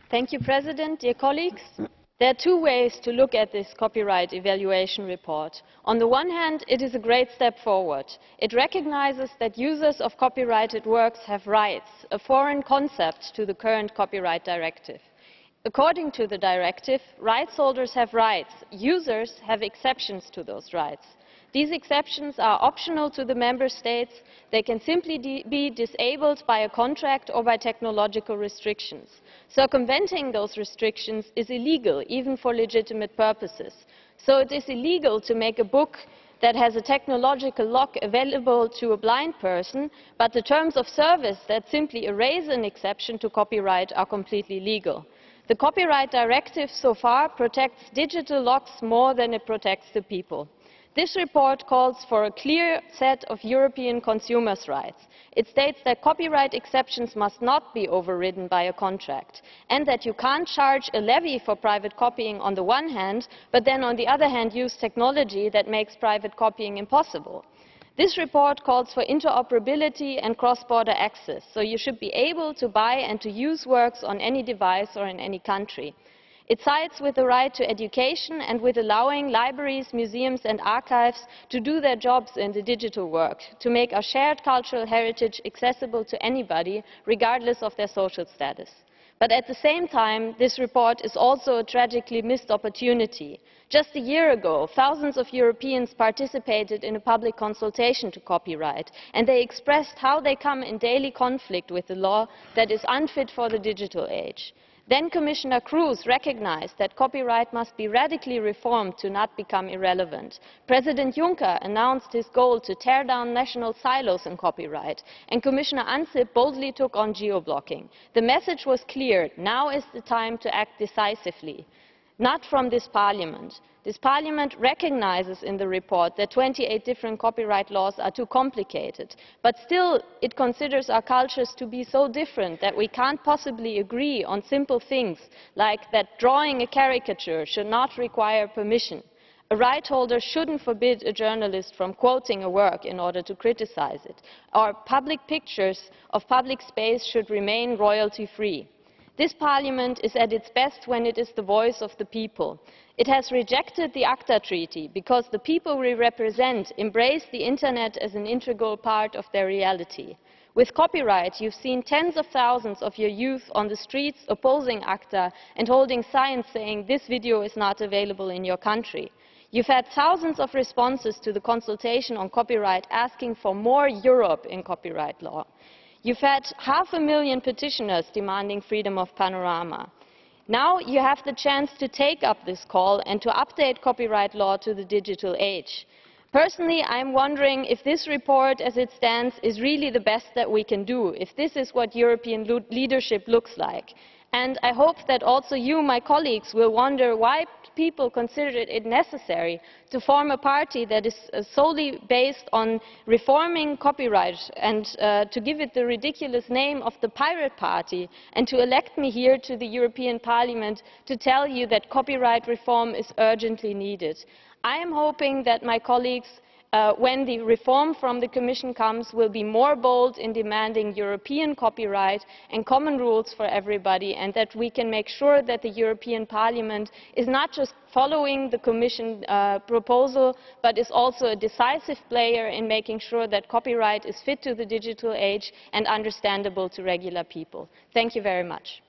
Thank you, President. Dear colleagues, there are two ways to look at this copyright evaluation report. On the one hand, it is a great step forward. It recognizes that users of copyrighted works have rights, a foreign concept to the current copyright directive. According to the directive, rights holders have rights. Users have exceptions to those rights. These exceptions are optional to the member states. They can simply be disabled by a contract or by technological restrictions. Circumventing those restrictions is illegal, even for legitimate purposes. So it is illegal to make a book that has a technological lock available to a blind person, but the terms of service that simply erase an exception to copyright are completely legal. The Copyright Directive so far protects digital locks more than it protects the people. This report calls for a clear set of European consumers' rights. It states that copyright exceptions must not be overridden by a contract, and that you can't charge a levy for private copying on the one hand, but then on the other hand use technology that makes private copying impossible. This report calls for interoperability and cross-border access, so you should be able to buy and to use works on any device or in any country. It sides with the right to education and with allowing libraries, museums and archives to do their jobs in the digital work, to make our shared cultural heritage accessible to anybody, regardless of their social status. But at the same time, this report is also a tragically missed opportunity. Just a year ago, thousands of Europeans participated in a public consultation to copyright, and they expressed how they come in daily conflict with the law that is unfit for the digital age. Then Commissioner Kroes recognized that copyright must be radically reformed to not become irrelevant. President Juncker announced his goal to tear down national silos in copyright, and Commissioner Ansip boldly took on geo-blocking. The message was clear: now is the time to act decisively. Not from this Parliament. This Parliament recognizes in the report that 28 different copyright laws are too complicated, but still it considers our cultures to be so different that we can't possibly agree on simple things like that drawing a caricature should not require permission. A right holder shouldn't forbid a journalist from quoting a work in order to criticize it, or public pictures of public space should remain royalty-free. This Parliament is at its best when it is the voice of the people. It has rejected the ACTA Treaty because the people we represent embrace the Internet as an integral part of their reality. With copyright, you've seen tens of thousands of your youth on the streets opposing ACTA and holding signs saying this video is not available in your country. You've had thousands of responses to the consultation on copyright asking for more Europe in copyright law. You've had 500,000 petitioners demanding freedom of panorama. Now you have the chance to take up this call and to update copyright law to the digital age. Personally, I'm wondering if this report as it stands is really the best that we can do, if this is what European leadership looks like. And I hope that also you, my colleagues, will wonder why people considered it necessary to form a party that is solely based on reforming copyright and to give it the ridiculous name of the Pirate Party, and to elect me here to the European Parliament to tell you that copyright reform is urgently needed. I am hoping that my colleagues, when the reform from the Commission comes, will be more bold in demanding European copyright and common rules for everybody, and that we can make sure that the European Parliament is not just following the Commission proposal, but is also a decisive player in making sure that copyright is fit to the digital age and understandable to regular people. Thank you very much.